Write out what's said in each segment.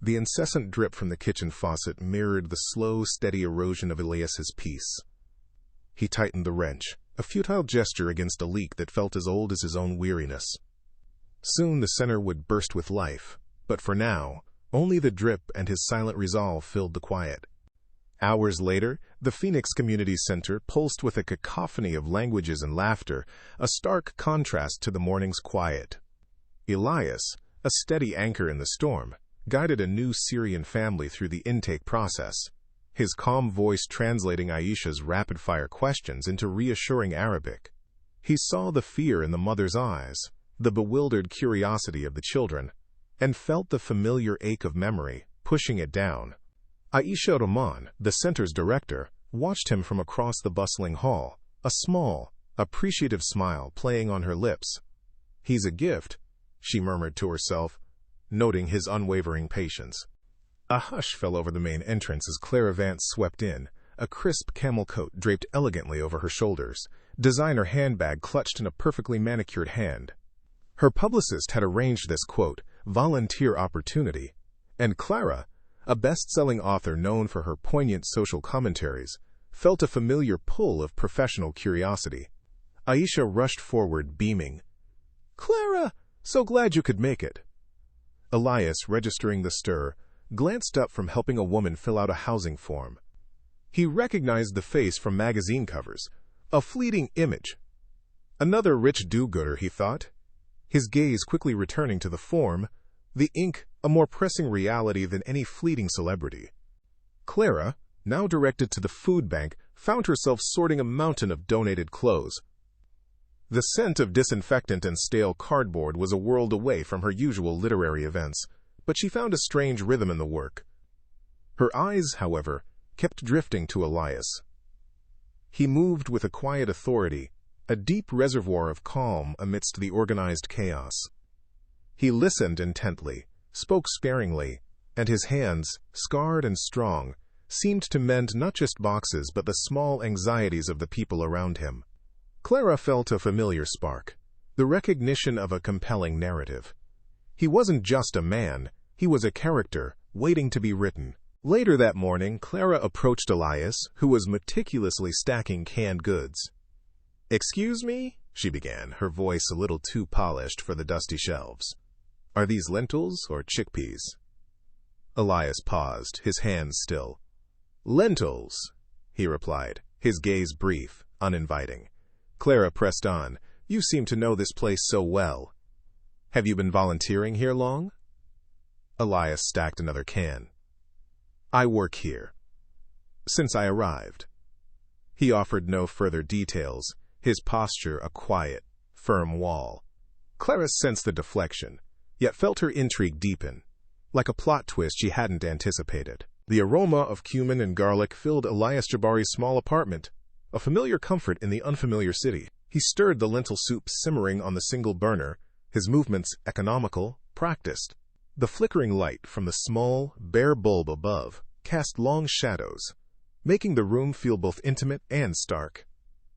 The incessant drip from the kitchen faucet mirrored the slow, steady erosion of Elias's peace. He tightened the wrench, a futile gesture against a leak that felt as old as his own weariness. Soon the center would burst with life, but for now, only the drip and his silent resolve filled the quiet. Hours later, the Phoenix Community Center pulsed with a cacophony of languages and laughter, a stark contrast to the morning's quiet. Elias, a steady anchor in the storm, guided a new Syrian family through the intake process, his calm voice translating Aisha's rapid-fire questions into reassuring Arabic. He saw the fear in the mother's eyes, the bewildered curiosity of the children, and felt the familiar ache of memory, pushing it down. Aisha Rahman, the center's director, watched him from across the bustling hall, a small, appreciative smile playing on her lips. "He's a gift," she murmured to herself, noting his unwavering patience. A hush fell over the main entrance as Clara Vance swept in, a crisp camel coat draped elegantly over her shoulders, designer handbag clutched in a perfectly manicured hand. Her publicist had arranged this, quote, volunteer opportunity, and Clara, a best-selling author known for her poignant social commentaries, felt a familiar pull of professional curiosity. Aisha rushed forward, beaming. "Clara, so glad you could make it." Elias, registering the stir, glanced up from helping a woman fill out a housing form. He recognized the face from magazine covers, a fleeting image. Another rich do-gooder, he thought, his gaze quickly returning to the form, the ink a more pressing reality than any fleeting celebrity. Clara, now directed to the food bank, found herself sorting a mountain of donated clothes. The scent of disinfectant and stale cardboard was a world away from her usual literary events, but she found a strange rhythm in the work. Her eyes, however, kept drifting to Elias. He moved with a quiet authority, a deep reservoir of calm amidst the organized chaos. He listened intently, spoke sparingly, and his hands, scarred and strong, seemed to mend not just boxes but the small anxieties of the people around him. Clara felt a familiar spark, the recognition of a compelling narrative. He wasn't just a man, he was a character, waiting to be written. Later that morning, Clara approached Elias, who was meticulously stacking canned goods. "Excuse me?" she began, her voice a little too polished for the dusty shelves. "Are these lentils or chickpeas?" Elias paused, his hands still. "Lentils," he replied, his gaze brief, uninviting. Clara pressed on. "You seem to know this place so well. Have you been volunteering here long?" Elias stacked another can. "I work here. Since I arrived." He offered no further details, his posture a quiet, firm wall. Clara sensed the deflection, yet felt her intrigue deepen, like a plot twist she hadn't anticipated. The aroma of cumin and garlic filled Elias Jabari's small apartment, a familiar comfort in the unfamiliar city. He stirred the lentil soup simmering on the single burner, his movements economical, practiced. The flickering light from the small, bare bulb above cast long shadows, making the room feel both intimate and stark.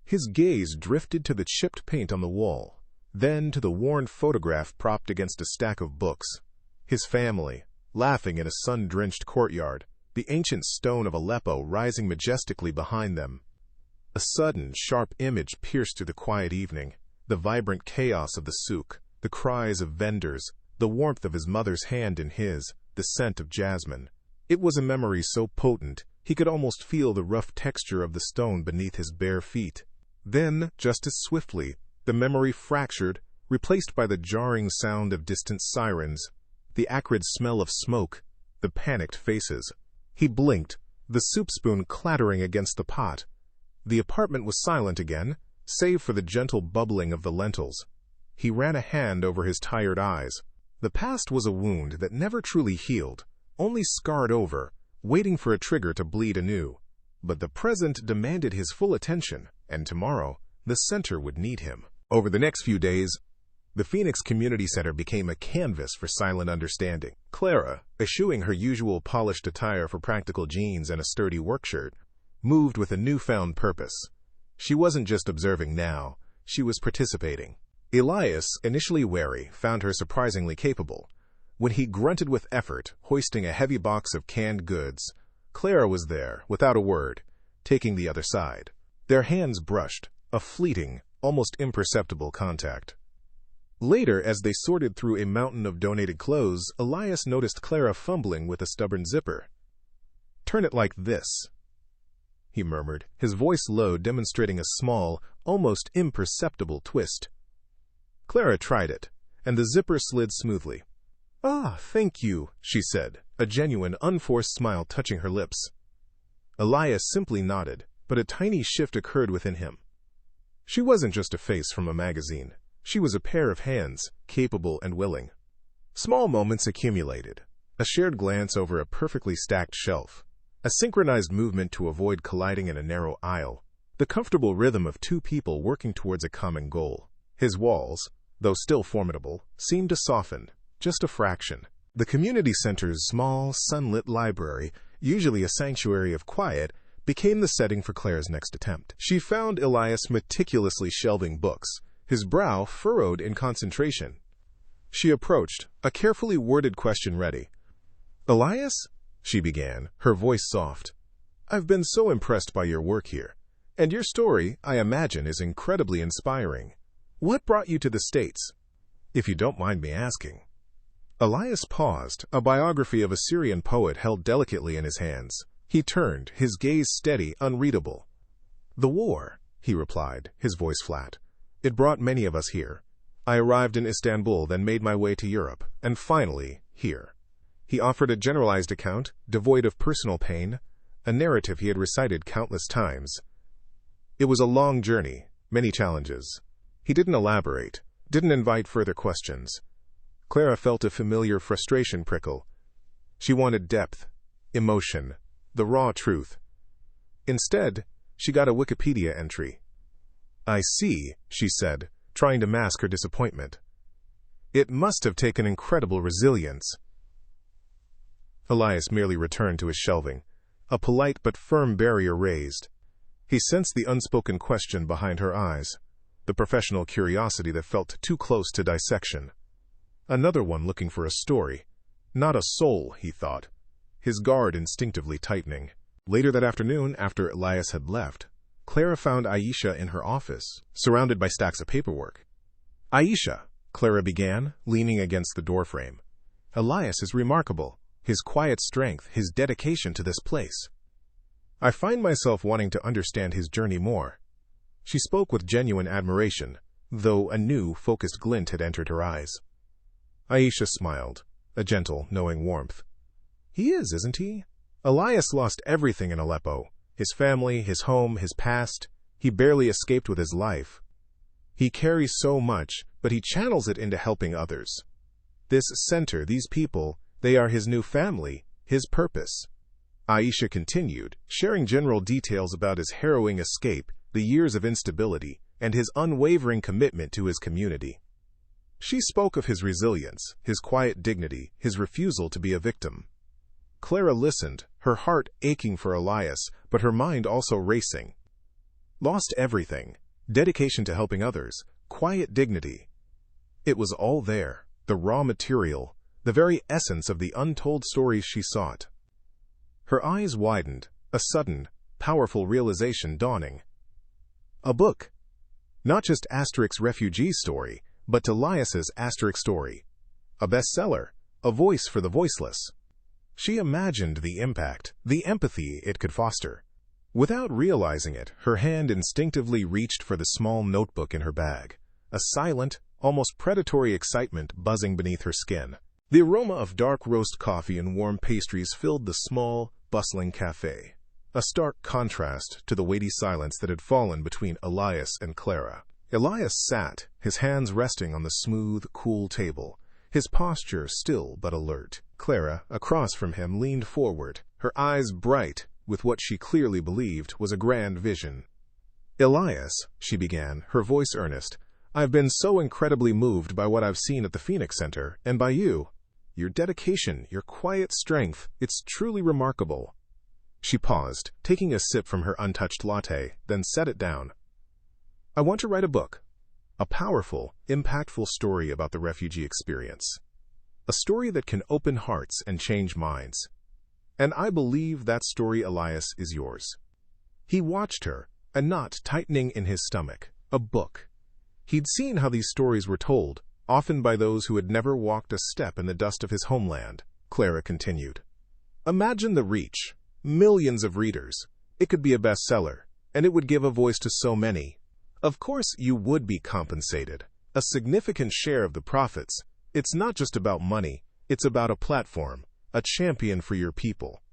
His gaze drifted to the chipped paint on the wall, then to the worn photograph propped against a stack of books. His family, laughing in a sun-drenched courtyard, the ancient stone of Aleppo rising majestically behind them. A sudden, sharp image pierced through the quiet evening, the vibrant chaos of the souk, the cries of vendors, the warmth of his mother's hand in his, the scent of jasmine. It was a memory so potent, he could almost feel the rough texture of the stone beneath his bare feet. Then, just as swiftly, the memory fractured, replaced by the jarring sound of distant sirens, the acrid smell of smoke, the panicked faces. He blinked, the soup spoon clattering against the pot. The apartment was silent again, save for the gentle bubbling of the lentils. He ran a hand over his tired eyes. The past was a wound that never truly healed, only scarred over, waiting for a trigger to bleed anew. But the present demanded his full attention, and tomorrow, the center would need him. Over the next few days, the Phoenix Community Center became a canvas for silent understanding. Clara, eschewing her usual polished attire for practical jeans and a sturdy work shirt, moved with a newfound purpose. She wasn't just observing now, she was participating. Elias, initially wary, found her surprisingly capable. When he grunted with effort, hoisting a heavy box of canned goods, Clara was there, without a word, taking the other side. Their hands brushed, a fleeting, almost imperceptible contact. Later, as they sorted through a mountain of donated clothes, Elias noticed Clara fumbling with a stubborn zipper. "Turn it like this," he murmured, his voice low, demonstrating a small, almost imperceptible twist. Clara tried it, and the zipper slid smoothly. "Ah, thank you," she said, a genuine, unforced smile touching her lips. Elias simply nodded, but a tiny shift occurred within him. She wasn't just a face from a magazine. She was a pair of hands, capable and willing. Small moments accumulated. A shared glance over a perfectly stacked shelf. A synchronized movement to avoid colliding in a narrow aisle. The comfortable rhythm of two people working towards a common goal. His walls, though still formidable, seemed to soften, just a fraction. The community center's small, sunlit library, usually a sanctuary of quiet, became the setting for Clara's next attempt. She found Elias meticulously shelving books, his brow furrowed in concentration. She approached, a carefully worded question ready. "Elias?" she began, her voice soft. "I've been so impressed by your work here. And your story, I imagine, is incredibly inspiring. What brought you to the States? If you don't mind me asking." Elias paused, a biography of a Syrian poet held delicately in his hands. He turned, his gaze steady, unreadable. "The war," he replied, his voice flat. "It brought many of us here. I arrived in Istanbul, then made my way to Europe, and finally, here." He offered a generalized account, devoid of personal pain, a narrative he had recited countless times. It was a long journey, many challenges. He didn't elaborate, didn't invite further questions. Clara felt a familiar frustration prickle. She wanted depth, emotion, the raw truth. Instead, she got a Wikipedia entry. "I see," she said, trying to mask her disappointment. "It must have taken incredible resilience." Elias merely returned to his shelving, a polite but firm barrier raised. He sensed the unspoken question behind her eyes, the professional curiosity that felt too close to dissection. Another one looking for a story, not a soul, he thought, his guard instinctively tightening. Later that afternoon, after Elias had left, Clara found Aisha in her office, surrounded by stacks of paperwork. "Aisha," Clara began, leaning against the doorframe. "Elias is remarkable. His quiet strength, his dedication to this place. I find myself wanting to understand his journey more." She spoke with genuine admiration, though a new, focused glint had entered her eyes. Aisha smiled, a gentle, knowing warmth. "He is, isn't he? Elias lost everything in Aleppo. His family, his home, his past. He barely escaped with his life. He carries so much, but he channels it into helping others. This center, these people, they are his new family, his purpose." Aisha continued, sharing general details about his harrowing escape, the years of instability, and his unwavering commitment to his community. She spoke of his resilience, his quiet dignity, his refusal to be a victim. Clara listened, her heart aching for Elias, but her mind also racing. Lost everything, dedication to helping others, quiet dignity. It was all there, the raw material, the very essence of the untold stories she sought. Her eyes widened, a sudden, powerful realization dawning. A book. Not just Refugee's story, but Elias's story. A bestseller, a voice for the voiceless. She imagined the impact, the empathy it could foster. Without realizing it, her hand instinctively reached for the small notebook in her bag, a silent, almost predatory excitement buzzing beneath her skin. The aroma of dark roast coffee and warm pastries filled the small, bustling cafe, a stark contrast to the weighty silence that had fallen between Elias and Clara. Elias sat, his hands resting on the smooth, cool table, his posture still but alert. Clara, across from him, leaned forward, her eyes bright with what she clearly believed was a grand vision. "Elias," she began, her voice earnest, "I've been so incredibly moved by what I've seen at the Phoenix Center, and by you. Your dedication, your quiet strength, it's truly remarkable." She paused, taking a sip from her untouched latte, then set it down. "I want to write a book. A powerful, impactful story about the refugee experience." A story that can open hearts and change minds. And I believe that story, Elias, is yours. He watched her, a knot tightening in his stomach. A book. He'd seen how these stories were told, often by those who had never walked a step in the dust of his homeland. Clara continued. Imagine the reach. Millions of readers. It could be a bestseller, and it would give a voice to so many. Of course, you would be compensated. A significant share of the profits. It's not just about money. It's about a platform, a champion for your people.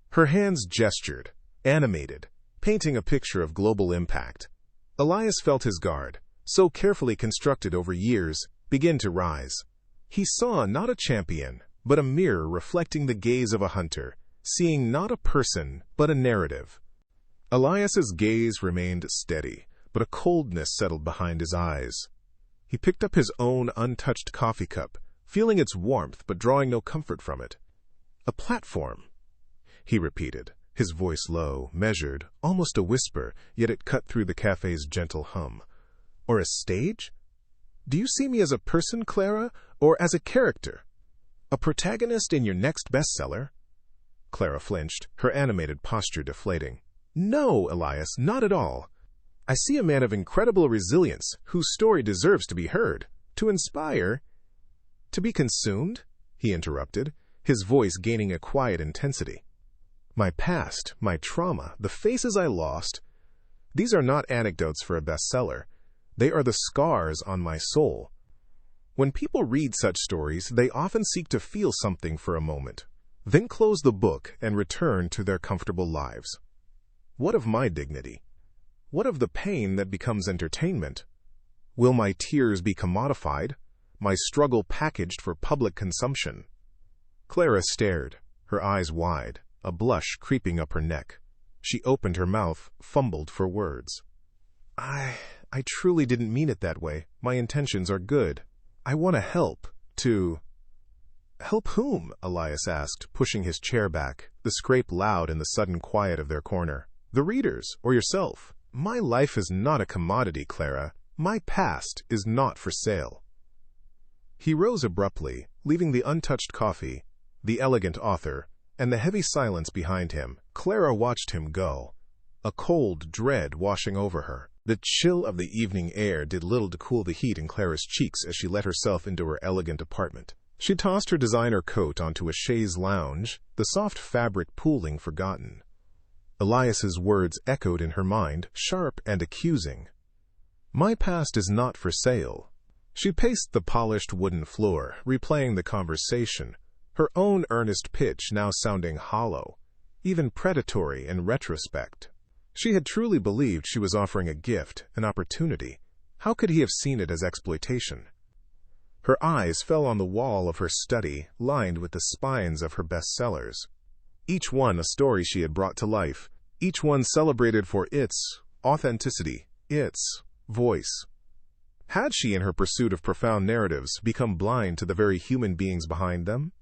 Her hands gestured, animated, painting a picture of global impact. Elias felt his guard, so carefully constructed over years, begin to rise. He saw not a champion, but a mirror reflecting the gaze of a hunter, seeing not a person, but a narrative. Elias's gaze remained steady, but a coldness settled behind his eyes. He picked up his own untouched coffee cup, feeling its warmth but drawing no comfort from it. A platform, he repeated, his voice low, measured, almost a whisper, yet it cut through the cafe's gentle hum. Or a stage? Do you see me as a person, Clara, or as a character? A protagonist in your next bestseller? Clara flinched, her animated posture deflating. No, Elias, not at all. I see a man of incredible resilience, whose story deserves to be heard, to inspire. To be consumed? He interrupted, his voice gaining a quiet intensity. My past, my trauma, the faces I lost, these are not anecdotes for a bestseller. They are the scars on my soul. When people read such stories, they often seek to feel something for a moment, then close the book and return to their comfortable lives. What of my dignity? What of the pain that becomes entertainment? Will my tears be commodified, my struggle packaged for public consumption? Clara stared, her eyes wide, a blush creeping up her neck. She opened her mouth, fumbled for words. I truly didn't mean it that way. My intentions are good. I want to help. To... Help whom? Elias asked, pushing his chair back, the scrape loud in the sudden quiet of their corner. The readers, or yourself. My life is not a commodity, Clara. My past is not for sale. He rose abruptly, leaving the untouched coffee, the elegant author, and the heavy silence behind him. Clara watched him go, a cold dread washing over her. The chill of the evening air did little to cool the heat in Clara's cheeks as she let herself into her elegant apartment. She tossed her designer coat onto a chaise lounge, the soft fabric pooling forgotten. Elias's words echoed in her mind, sharp and accusing. My past is not for sale. She paced the polished wooden floor, replaying the conversation, her own earnest pitch now sounding hollow, even predatory in retrospect. She had truly believed she was offering a gift, an opportunity. How could he have seen it as exploitation? Her eyes fell on the wall of her study, lined with the spines of her bestsellers. Each one a story she had brought to life, each one celebrated for its authenticity, its voice. Had she, in her pursuit of profound narratives, become blind to the very human beings behind them?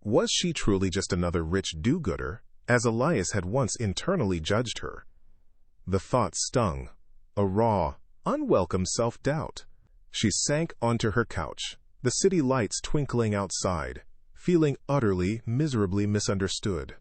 Was she truly just another rich do-gooder, as Elias had once internally judged her? The thought stung, a raw, unwelcome self-doubt. She sank onto her couch, the city lights twinkling outside, feeling utterly, miserably misunderstood.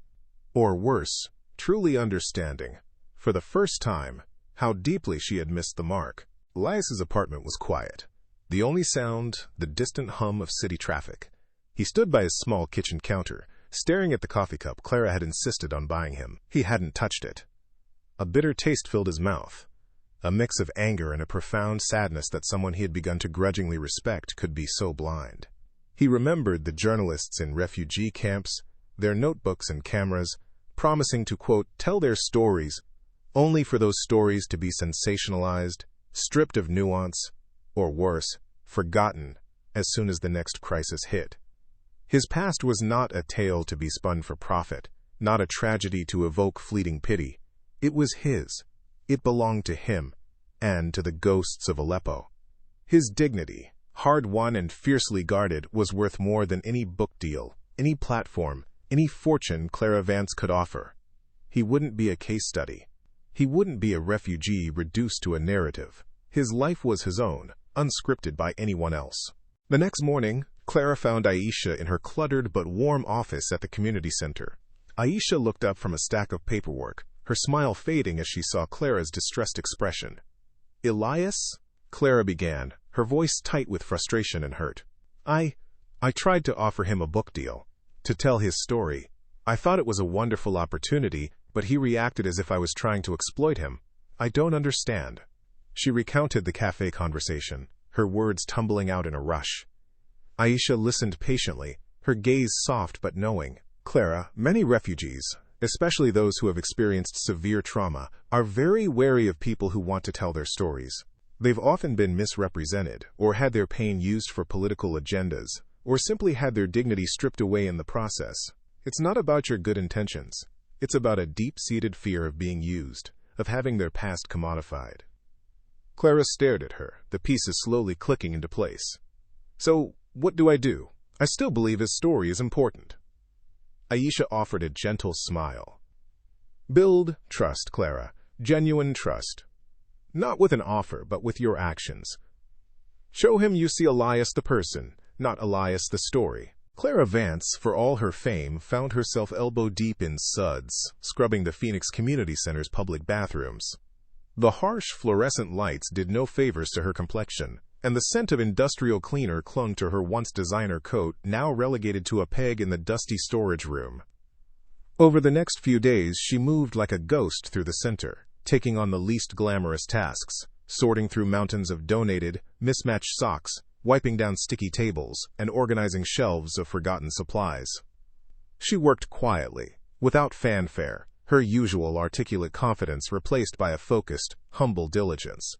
Or worse, truly understanding, for the first time, how deeply she had missed the mark. Elias's apartment was quiet. The only sound, the distant hum of city traffic. He stood by his small kitchen counter, staring at the coffee cup Clara had insisted on buying him. He hadn't touched it. A bitter taste filled his mouth, a mix of anger and a profound sadness that someone he had begun to grudgingly respect could be so blind. He remembered the journalists in refugee camps, their notebooks and cameras, promising to, quote, tell their stories, only for those stories to be sensationalized, stripped of nuance, or worse, forgotten as soon as the next crisis hit. His past was not a tale to be spun for profit, not a tragedy to evoke fleeting pity. It was his. It belonged to him, and to the ghosts of Aleppo. His dignity, hard-won and fiercely guarded, was worth more than any book deal, any platform, any fortune Clara Vance could offer. He wouldn't be a case study. He wouldn't be a refugee reduced to a narrative. His life was his own, unscripted by anyone else. The next morning, Clara found Aisha in her cluttered but warm office at the community center. Aisha looked up from a stack of paperwork, her smile fading as she saw Clara's distressed expression. "Elias?" Clara began, her voice tight with frustration and hurt. I tried to offer him a book deal, to tell his story. I thought it was a wonderful opportunity, but he reacted as if I was trying to exploit him. I don't understand." She recounted the cafe conversation, her words tumbling out in a rush. Aisha listened patiently, her gaze soft but knowing. "Clara, many refugees, especially those who have experienced severe trauma, are very wary of people who want to tell their stories. They've often been misrepresented, or had their pain used for political agendas, or simply had their dignity stripped away in the process. It's not about your good intentions. It's about a deep-seated fear of being used, of having their past commodified." Clara stared at her, the pieces slowly clicking into place. "So, what do I do? I still believe his story is important." Aisha offered a gentle smile. "Build trust, Clara. Genuine trust. Not with an offer, but with your actions. Show him you see Elias the person, not Elias the story." Clara Vance, for all her fame, found herself elbow-deep in suds, scrubbing the Phoenix Community Center's public bathrooms. The harsh fluorescent lights did no favors to her complexion, and the scent of industrial cleaner clung to her once designer coat, now relegated to a peg in the dusty storage room. Over the next few days, she moved like a ghost through the center, taking on the least glamorous tasks, sorting through mountains of donated, mismatched socks, wiping down sticky tables, and organizing shelves of forgotten supplies. She worked quietly, without fanfare, her usual articulate confidence replaced by a focused, humble diligence.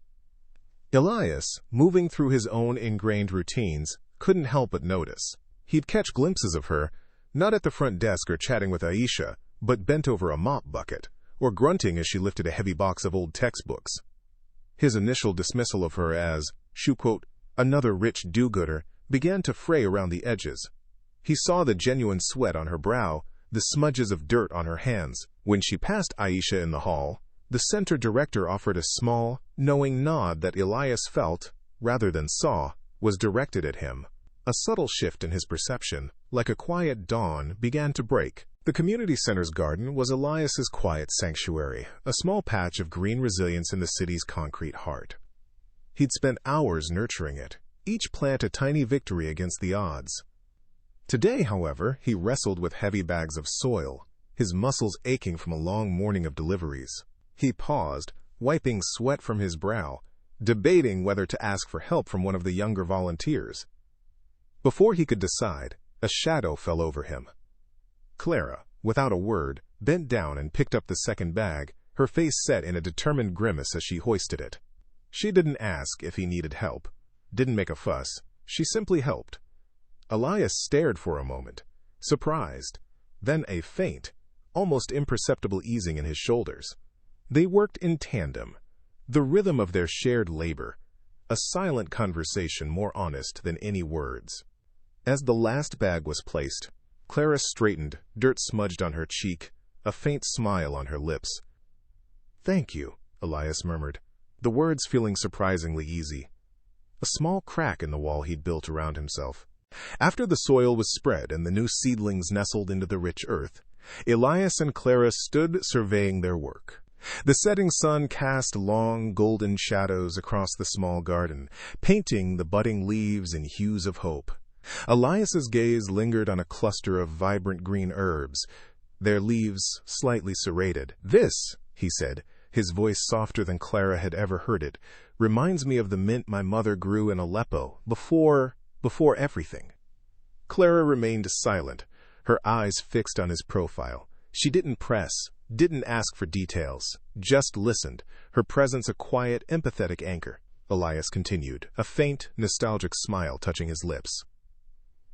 Elias, moving through his own ingrained routines, couldn't help but notice. He'd catch glimpses of her, not at the front desk or chatting with Aisha, but bent over a mop bucket, or grunting as she lifted a heavy box of old textbooks. His initial dismissal of her as, quote, another rich do-gooder, began to fray around the edges. He saw the genuine sweat on her brow, the smudges of dirt on her hands. When she passed Aisha in the hall, the center director offered a small, knowing nod that Elias felt, rather than saw, was directed at him. A subtle shift in his perception, like a quiet dawn, began to break. The community center's garden was Elias's quiet sanctuary, a small patch of green resilience in the city's concrete heart. He'd spent hours nurturing it, each plant a tiny victory against the odds. Today, however, he wrestled with heavy bags of soil, his muscles aching from a long morning of deliveries. He paused, wiping sweat from his brow, debating whether to ask for help from one of the younger volunteers. Before he could decide, a shadow fell over him. Clara, without a word, bent down and picked up the second bag, her face set in a determined grimace as she hoisted it. She didn't ask if he needed help, didn't make a fuss, she simply helped. Elias stared for a moment, surprised, then a faint, almost imperceptible easing in his shoulders. They worked in tandem, the rhythm of their shared labor, a silent conversation more honest than any words. As the last bag was placed, Clara straightened, dirt smudged on her cheek, a faint smile on her lips. "Thank you," Elias murmured, the words feeling surprisingly easy. A small crack in the wall he'd built around himself. After the soil was spread and the new seedlings nestled into the rich earth, Elias and Clara stood surveying their work. The setting sun cast long, golden shadows across the small garden, painting the budding leaves in hues of hope. Elias's gaze lingered on a cluster of vibrant green herbs, their leaves slightly serrated. "This," he said, his voice softer than Clara had ever heard it, "reminds me of the mint my mother grew in Aleppo, before everything." Clara remained silent, her eyes fixed on his profile. She didn't press, didn't ask for details, just listened, her presence a quiet, empathetic anchor. Elias continued, a faint, nostalgic smile touching his lips.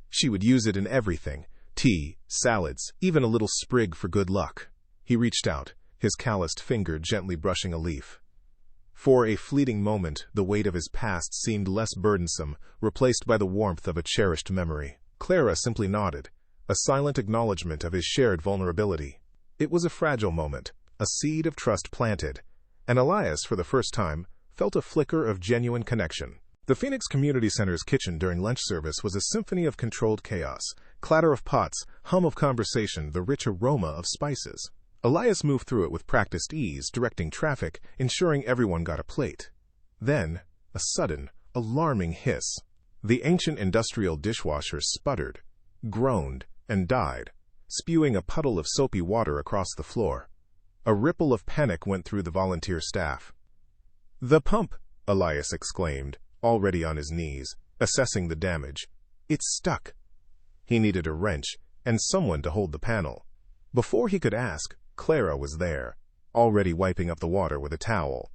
She would use it in everything, tea, salads, even a little sprig for good luck. He reached out, his calloused finger gently brushing a leaf. For a fleeting moment, the weight of his past seemed less burdensome, replaced by the warmth of a cherished memory. Clara simply nodded, a silent acknowledgement of his shared vulnerability. It was a fragile moment, a seed of trust planted, and Elias, for the first time, felt a flicker of genuine connection. The Phoenix Community Center's kitchen during lunch service was a symphony of controlled chaos, clatter of pots, hum of conversation, the rich aroma of spices. Elias moved through it with practiced ease, directing traffic, ensuring everyone got a plate. Then, a sudden, alarming hiss. The ancient industrial dishwasher sputtered, groaned, and died, spewing a puddle of soapy water across the floor. A ripple of panic went through the volunteer staff. "The pump!" Elias exclaimed, already on his knees, assessing the damage. "It's stuck." He needed a wrench and someone to hold the panel. Before he could ask, Clara was there, already wiping up the water with a towel,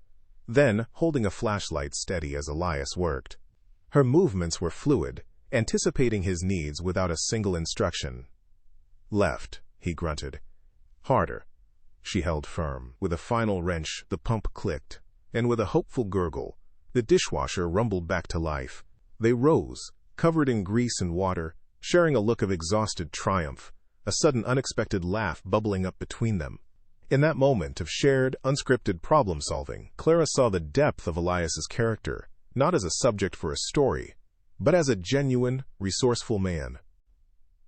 then holding a flashlight steady as Elias worked. Her movements were fluid, anticipating his needs without a single instruction. "Left," he grunted. "Harder." She held firm. With a final wrench, the pump clicked, and with a hopeful gurgle, the dishwasher rumbled back to life. They rose, covered in grease and water, sharing a look of exhausted triumph, a sudden unexpected laugh bubbling up between them. In that moment of shared, unscripted problem-solving, Clara saw the depth of Elias's character, not as a subject for a story, but as a genuine, resourceful man.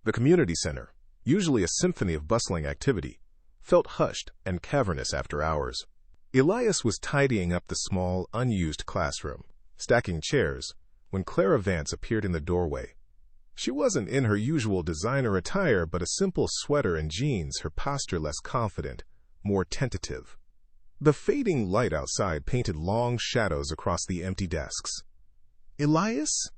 The community center, usually a symphony of bustling activity, felt hushed and cavernous after hours. Elias was tidying up the small, unused classroom, stacking chairs, when Clara Vance appeared in the doorway. She wasn't in her usual designer attire, but a simple sweater and jeans, her posture less confident, more tentative. The fading light outside painted long shadows across the empty desks. "Elias?"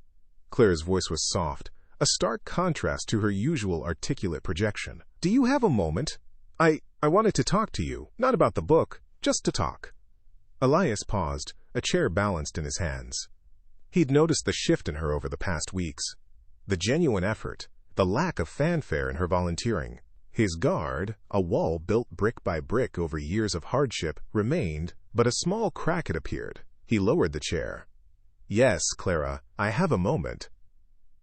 Clara's voice was soft, a stark contrast to her usual articulate projection. "Do you have a moment? I wanted to talk to you, not about the book, just to talk." Elias paused, a chair balanced in his hands. He'd noticed the shift in her over the past weeks. The genuine effort, the lack of fanfare in her volunteering. His guard, a wall built brick by brick over years of hardship, remained, but a small crack had appeared. He lowered the chair. "Yes, Clara, I have a moment."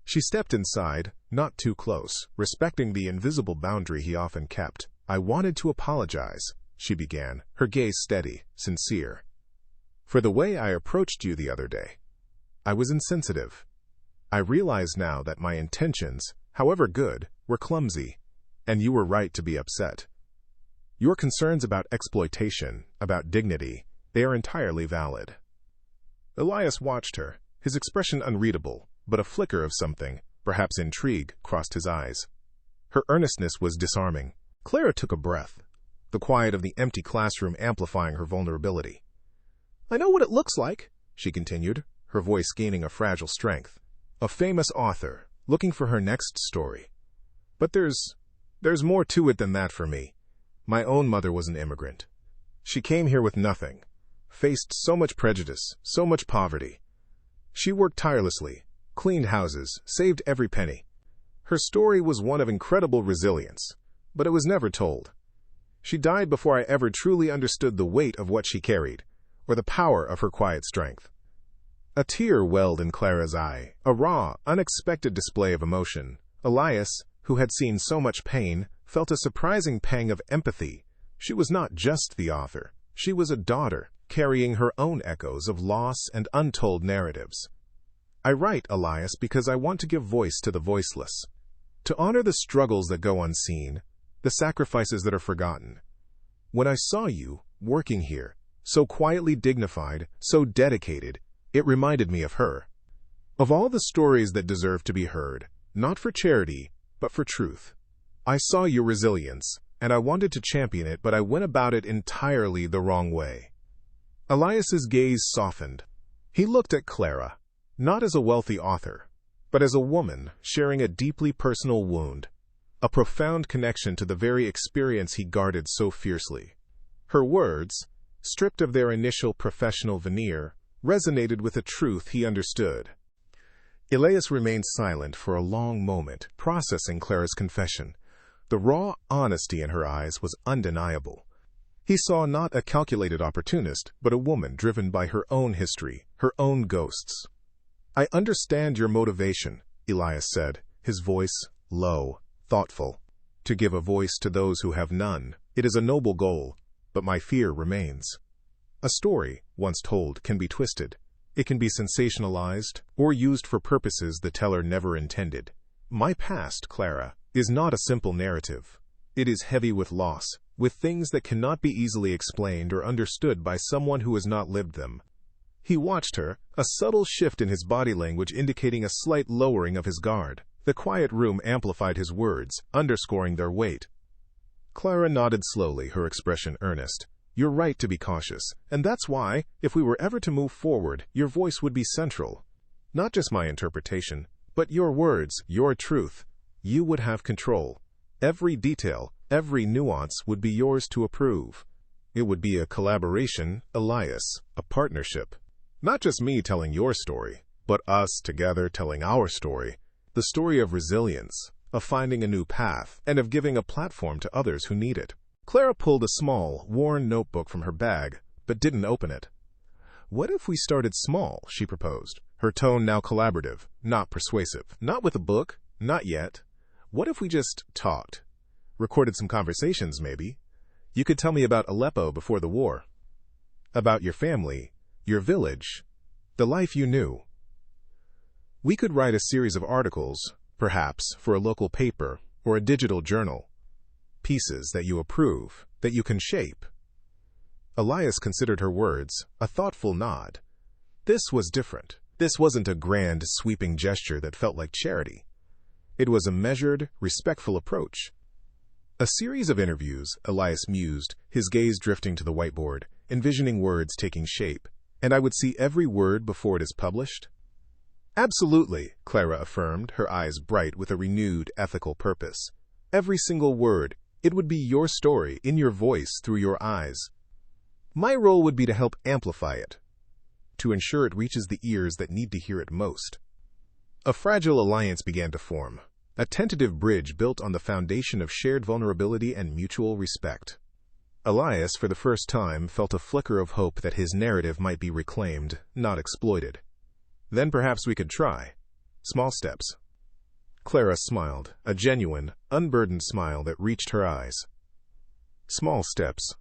She stepped inside, not too close, respecting the invisible boundary he often kept. "I wanted to apologize," she began, her gaze steady, sincere, "for the way I approached you the other day. I was insensitive. I realize now that my intentions, however good, were clumsy, and you were right to be upset. Your concerns about exploitation, about dignity, they are entirely valid." Elias watched her, his expression unreadable, but a flicker of something, perhaps intrigue, crossed his eyes. Her earnestness was disarming. Clara took a breath, the quiet of the empty classroom amplifying her vulnerability. "I know what it looks like," she continued, her voice gaining a fragile strength. "A famous author, looking for her next story. But there's more to it than that for me. My own mother was an immigrant. She came here with nothing, faced so much prejudice, so much poverty. She worked tirelessly, cleaned houses, saved every penny. Her story was one of incredible resilience, but it was never told. She died before I ever truly understood the weight of what she carried, or the power of her quiet strength." A tear welled in Clara's eye, a raw, unexpected display of emotion. Elias, who had seen so much pain, felt a surprising pang of empathy. She was not just the author. She was a daughter, carrying her own echoes of loss and untold narratives. "I write, Elias, because I want to give voice to the voiceless, to honor the struggles that go unseen, the sacrifices that are forgotten. When I saw you, working here, so quietly dignified, so dedicated, it reminded me of her. Of all the stories that deserve to be heard, not for charity, but for truth. I saw your resilience, and I wanted to champion it, but I went about it entirely the wrong way." Elias's gaze softened. He looked at Clara, not as a wealthy author, but as a woman sharing a deeply personal wound, a profound connection to the very experience he guarded so fiercely. Her words, stripped of their initial professional veneer, resonated with a truth he understood. Elias remained silent for a long moment, processing Clara's confession. The raw honesty in her eyes was undeniable. He saw not a calculated opportunist, but a woman driven by her own history, her own ghosts. "I understand your motivation," Elias said, his voice low, thoughtful. "To give a voice to those who have none, it is a noble goal, but my fear remains. A story, once told, can be twisted. It can be sensationalized or used for purposes the teller never intended. My past, Clara, is not a simple narrative. It is heavy with loss, with things that cannot be easily explained or understood by someone who has not lived them. He watched her, a subtle shift in his body language indicating a slight lowering of his guard. The quiet room amplified his words, underscoring their weight. Clara nodded slowly, her expression earnest. You're right to be cautious, and that's why, if we were ever to move forward, your voice would be central. Not just my interpretation, but your words, your truth. You would have control. Every detail, every nuance would be yours to approve. It would be a collaboration, Elias, a partnership. Not just me telling your story, but us together telling our story. The story of resilience, of finding a new path, and of giving a platform to others who need it. Clara pulled a small, worn notebook from her bag, but didn't open it. What if we started small, she proposed, her tone now collaborative, not persuasive. Not with a book, not yet. What if we just talked? Recorded some conversations, maybe. You could tell me about Aleppo before the war. About your family, your village, the life you knew. We could write a series of articles, perhaps, for a local paper or a digital journal. Pieces that you approve, that you can shape. Elias considered her words, a thoughtful nod. This was different. This wasn't a grand, sweeping gesture that felt like charity. It was a measured, respectful approach. A series of interviews, Elias mused, his gaze drifting to the whiteboard, envisioning words taking shape. And I would see every word before it is published? Absolutely, Clara affirmed, her eyes bright with a renewed ethical purpose. Every single word. It would be your story, in your voice, through your eyes. My role would be to help amplify it, to ensure it reaches the ears that need to hear it most. A fragile alliance began to form, a tentative bridge built on the foundation of shared vulnerability and mutual respect. Elias, for the first time, felt a flicker of hope that his narrative might be reclaimed, not exploited. Then perhaps we could try. Small steps. Clara smiled, a genuine, unburdened smile that reached her eyes. Small steps,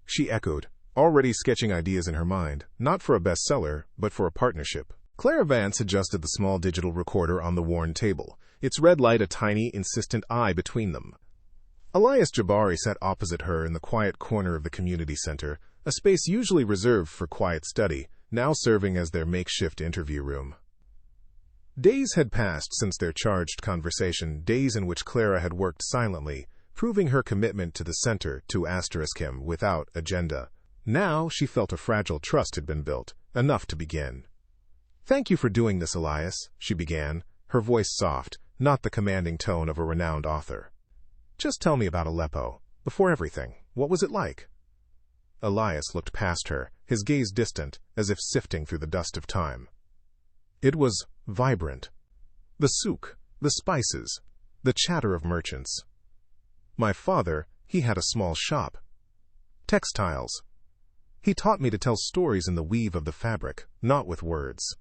she echoed, already sketching ideas in her mind, not for a bestseller, but for a partnership. Clara Vance adjusted the small digital recorder on the worn table, its red light a tiny, insistent eye between them. Elias Jabari sat opposite her in the quiet corner of the community center, a space usually reserved for quiet study, now serving as their makeshift interview room. Days had passed since their charged conversation, days in which Clara had worked silently, proving her commitment to the center, to *him, without agenda. Now she felt a fragile trust had been built, enough to begin. Thank you for doing this, Elias, she began, her voice soft, not the commanding tone of a renowned author. Just tell me about Aleppo. Before everything, what was it like? Elias looked past her, his gaze distant, as if sifting through the dust of time. It was vibrant. The souk, the spices, the chatter of merchants. My father, he had a small shop. Textiles. He taught me to tell stories in the weave of the fabric, not with words.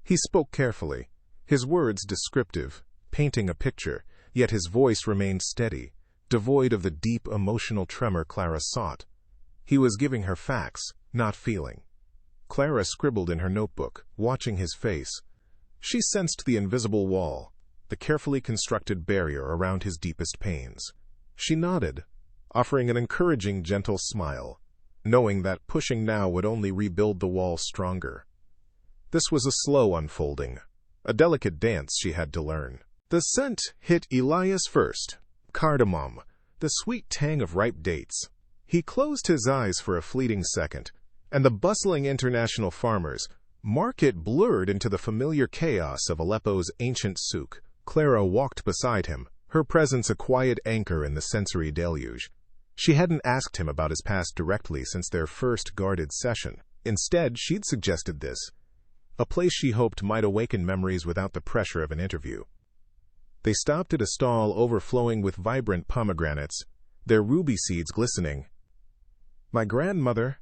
He spoke carefully, his words descriptive, painting a picture, yet his voice remained steady, devoid of the deep emotional tremor Clara sought. He was giving her facts, not feeling. Clara scribbled in her notebook, watching his face. She sensed the invisible wall, the carefully constructed barrier around his deepest pains. She nodded, offering an encouraging, gentle smile, knowing that pushing now would only rebuild the wall stronger. This was a slow unfolding, a delicate dance she had to learn. The scent hit Elias first, cardamom, the sweet tang of ripe dates. He closed his eyes for a fleeting second, and the bustling international farmers' market blurred into the familiar chaos of Aleppo's ancient souk. Clara walked beside him, her presence a quiet anchor in the sensory deluge. She hadn't asked him about his past directly since their first guarded session. Instead, she'd suggested this, a place she hoped might awaken memories without the pressure of an interview. They stopped at a stall overflowing with vibrant pomegranates, their ruby seeds glistening. My grandmother,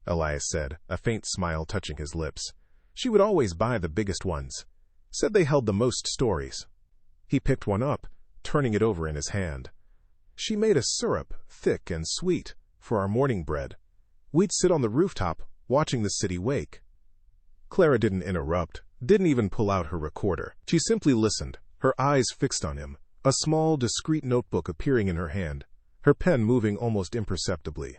Elias said, a faint smile touching his lips. She would always buy the biggest ones. Said they held the most stories. He picked one up, turning it over in his hand. She made a syrup, thick and sweet, for our morning bread. We'd sit on the rooftop, watching the city wake. Clara didn't interrupt, didn't even pull out her recorder. She simply listened, her eyes fixed on him, a small, discreet notebook appearing in her hand, her pen moving almost imperceptibly.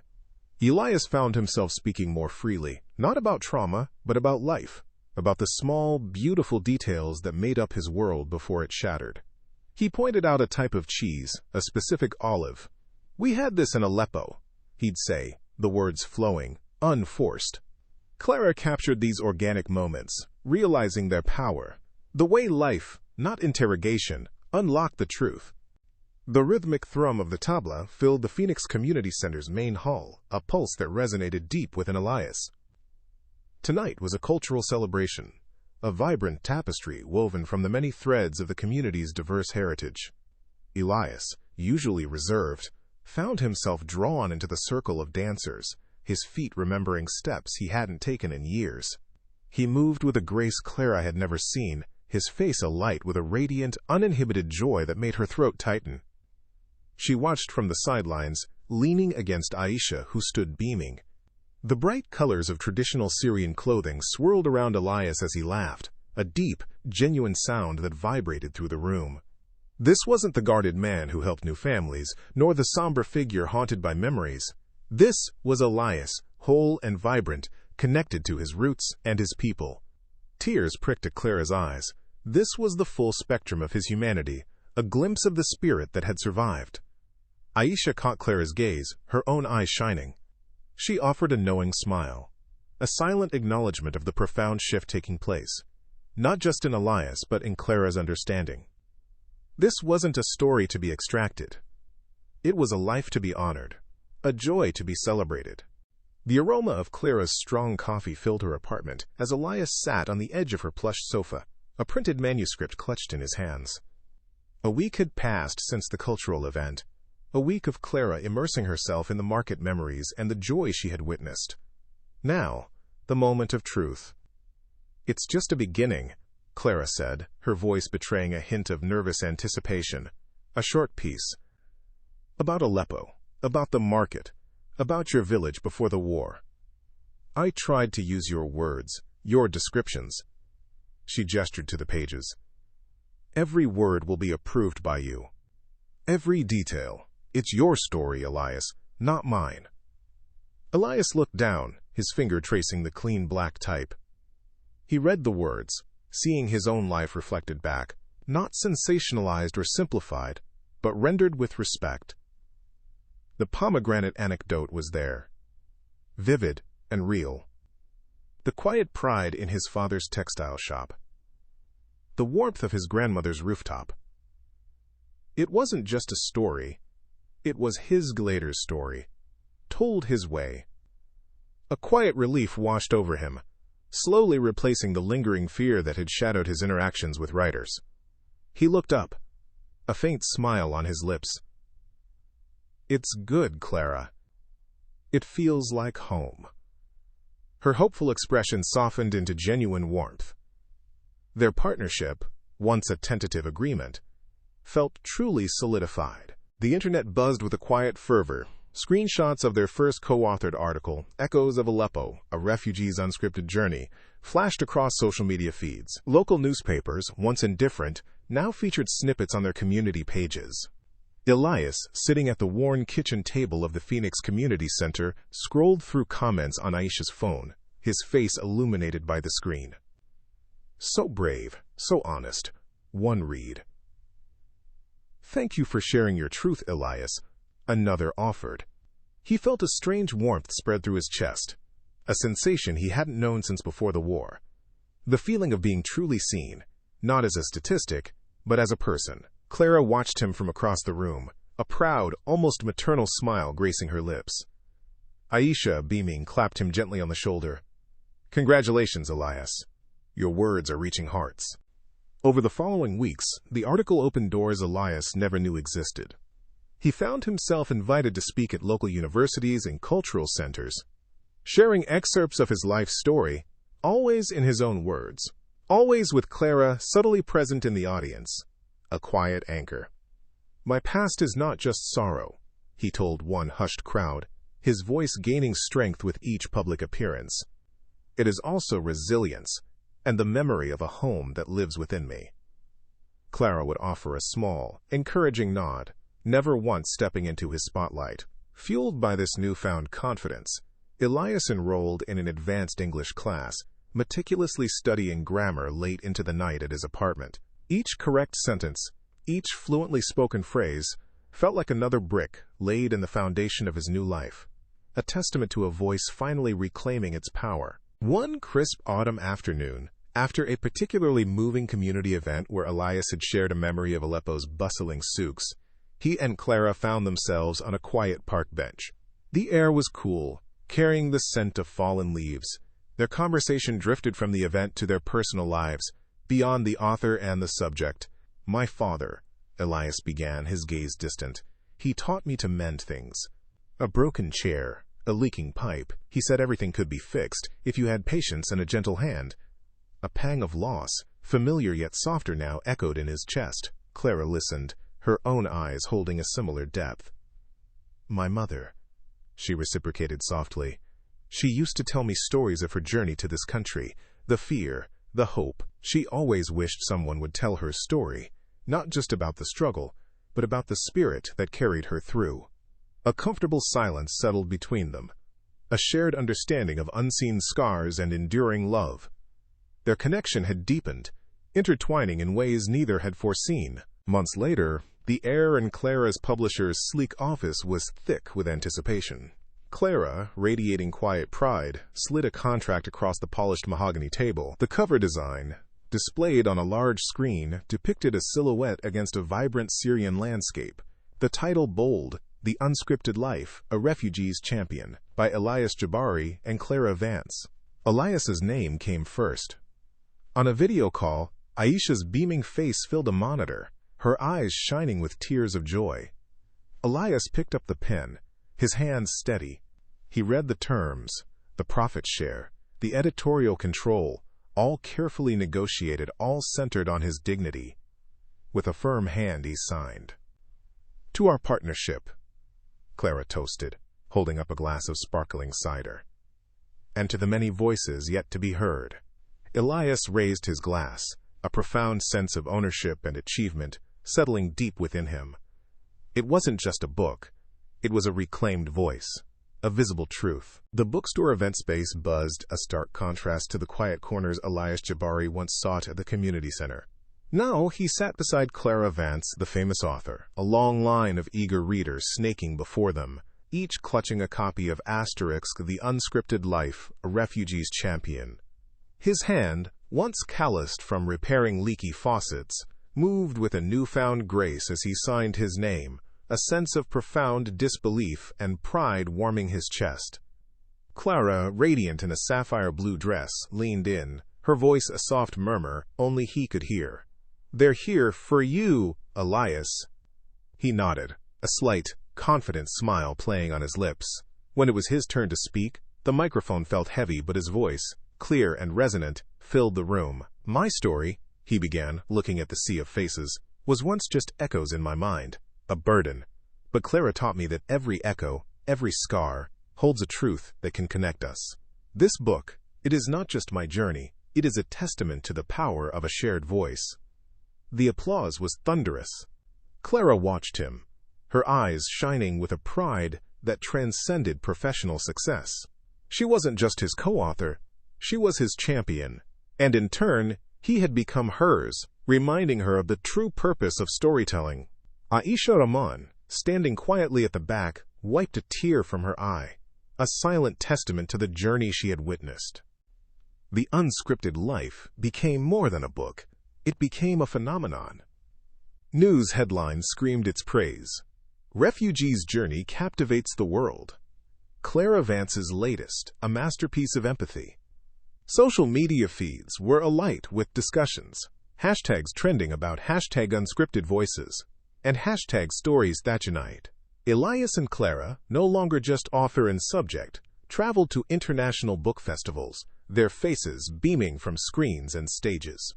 Elias found himself speaking more freely, not about trauma, but about life, about the small, beautiful details that made up his world before it shattered. He pointed out a type of cheese, a specific olive. "We had this in Aleppo," he'd say, the words flowing, unforced. Clara captured these organic moments, realizing their power. The way life, not interrogation, unlocked the truth. The rhythmic thrum of the tabla filled the Phoenix Community Center's main hall, a pulse that resonated deep within Elias. Tonight was a cultural celebration, a vibrant tapestry woven from the many threads of the community's diverse heritage. Elias, usually reserved, found himself drawn into the circle of dancers, his feet remembering steps he hadn't taken in years. He moved with a grace Clara had never seen, his face alight with a radiant, uninhibited joy that made her throat tighten. She watched from the sidelines, leaning against Aisha, who stood beaming. The bright colors of traditional Syrian clothing swirled around Elias as he laughed, a deep, genuine sound that vibrated through the room. This wasn't the guarded man who helped new families, nor the somber figure haunted by memories. This was Elias, whole and vibrant, connected to his roots and his people. Tears pricked at Clara's eyes. This was the full spectrum of his humanity, a glimpse of the spirit that had survived. Aisha caught Clara's gaze, her own eyes shining. She offered a knowing smile, a silent acknowledgement of the profound shift taking place, not just in Elias, but in Clara's understanding. This wasn't a story to be extracted. It was a life to be honored, a joy to be celebrated. The aroma of Clara's strong coffee filled her apartment as Elias sat on the edge of her plush sofa, a printed manuscript clutched in his hands. A week had passed since the cultural event, a week of Clara immersing herself in the market memories and the joy she had witnessed. Now, the moment of truth. "It's just a beginning," Clara said, her voice betraying a hint of nervous anticipation. "A short piece. About Aleppo, about the market, about your village before the war. I tried to use your words, your descriptions." She gestured to the pages. "Every word will be approved by you. Every detail. It's your story, Elias, not mine." Elias looked down, his finger tracing the clean black type. He read the words, seeing his own life reflected back, not sensationalized or simplified, but rendered with respect. The pomegranate anecdote was there, vivid and real. The quiet pride in his father's textile shop. The warmth of his grandmother's rooftop. It wasn't just a story. It was his Glader's story, told his way. A quiet relief washed over him, slowly replacing the lingering fear that had shadowed his interactions with writers. He looked up, a faint smile on his lips. "It's good, Clara. It feels like home." Her hopeful expression softened into genuine warmth. Their partnership, once a tentative agreement, felt truly solidified. The internet buzzed with a quiet fervor. Screenshots of their first co-authored article, Echoes of Aleppo, A Refugee's Unscripted Journey, flashed across social media feeds. Local newspapers, once indifferent, now featured snippets on their community pages. Elias, sitting at the worn kitchen table of the Phoenix Community Center, scrolled through comments on Aisha's phone, his face illuminated by the screen. "So brave, so honest," one read. "Thank you for sharing your truth, Elias," another offered. He felt a strange warmth spread through his chest, a sensation he hadn't known since before the war. The feeling of being truly seen, not as a statistic, but as a person. Clara watched him from across the room, a proud, almost maternal smile gracing her lips. Aisha, beaming, clapped him gently on the shoulder. "Congratulations, Elias. Your words are reaching hearts." Over the following weeks, the article opened doors Elias never knew existed. He found himself invited to speak at local universities and cultural centers, sharing excerpts of his life story, always in his own words, always with Clara subtly present in the audience, a quiet anchor. "My past is not just sorrow," he told one hushed crowd, his voice gaining strength with each public appearance. It is also resilience and the memory of a home that lives within me. Clara would offer a small, encouraging nod, never once stepping into his spotlight. Fueled by this newfound confidence, Elias enrolled in an advanced English class, meticulously studying grammar late into the night at his apartment. Each correct sentence, each fluently spoken phrase, felt like another brick laid in the foundation of his new life, a testament to a voice finally reclaiming its power. One crisp autumn afternoon, after a particularly moving community event where Elias had shared a memory of Aleppo's bustling souks, he and Clara found themselves on a quiet park bench. The air was cool, carrying the scent of fallen leaves. Their conversation drifted from the event to their personal lives, beyond the author and the subject. "My father," Elias began, his gaze distant. "He taught me to mend things. A broken chair, a leaking pipe. He said everything could be fixed if you had patience and a gentle hand." A pang of loss, familiar yet softer now, echoed in his chest. Clara listened, her own eyes holding a similar depth. "My mother," she reciprocated softly. "She used to tell me stories of her journey to this country, the fear, the hope. She always wished someone would tell her story, not just about the struggle, but about the spirit that carried her through." A comfortable silence settled between them, a shared understanding of unseen scars and enduring love. Their connection had deepened, intertwining in ways neither had foreseen. Months later, the air in Clara's publisher's sleek office was thick with anticipation. Clara, radiating quiet pride, slid a contract across the polished mahogany table. The cover design, displayed on a large screen, depicted a silhouette against a vibrant Syrian landscape. The title bold, "The Unscripted Life, a Refugee's Champion," by Elias Jabari and Clara Vance. Elias's name came first. On a video call, Aisha's beaming face filled a monitor, her eyes shining with tears of joy. Elias picked up the pen, his hands steady. He read the terms, the profit share, the editorial control, all carefully negotiated, all centered on his dignity. With a firm hand he signed. "To our partnership," Clara toasted, holding up a glass of sparkling cider. "And to the many voices yet to be heard." Elias raised his glass, a profound sense of ownership and achievement settling deep within him. It wasn't just a book. It was a reclaimed voice, a visible truth. The bookstore event space buzzed, a stark contrast to the quiet corners Elias Jabari once sought at the community center. Now he sat beside Clara Vance, the famous author, a long line of eager readers snaking before them, each clutching a copy of The Unscripted Life, a Refugee's Champion. His hand, once calloused from repairing leaky faucets, moved with a newfound grace as he signed his name, a sense of profound disbelief and pride warming his chest. Clara, radiant in a sapphire blue dress, leaned in, her voice a soft murmur only he could hear. "They're here for you, Elias." He nodded, a slight, confident smile playing on his lips. When it was his turn to speak, the microphone felt heavy, but his voice, clear and resonant, filled the room. "My story," he began, looking at the sea of faces, "was once just echoes in my mind, a burden. But Clara taught me that every echo, every scar, holds a truth that can connect us. This book, it is not just my journey, it is a testament to the power of a shared voice." The applause was thunderous. Clara watched him, her eyes shining with a pride that transcended professional success. She wasn't just his co-author, she was his champion, and in turn, he had become hers, reminding her of the true purpose of storytelling. Aisha Rahman, standing quietly at the back, wiped a tear from her eye, a silent testament to the journey she had witnessed. The Unscripted Life became more than a book. It became a phenomenon. News headlines screamed its praise. Refugee's journey captivates the world. Clara Vance's latest, a masterpiece of empathy. Social media feeds were alight with discussions, hashtags trending about #unscripted voices, and #stories that unite. Elias and Clara, no longer just author and subject, traveled to international book festivals, their faces beaming from screens and stages.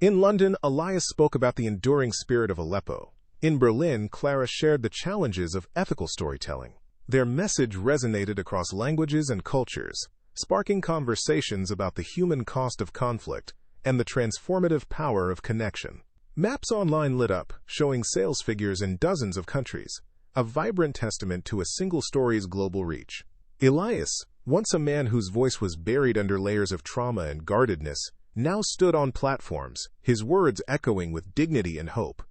In London, Elias spoke about the enduring spirit of Aleppo. In Berlin, Clara shared the challenges of ethical storytelling. Their message resonated across languages and cultures, sparking conversations about the human cost of conflict and the transformative power of connection. Maps online lit up, showing sales figures in dozens of countries, a vibrant testament to a single story's global reach. Elias, once a man whose voice was buried under layers of trauma and guardedness, now stood on platforms, his words echoing with dignity and hope.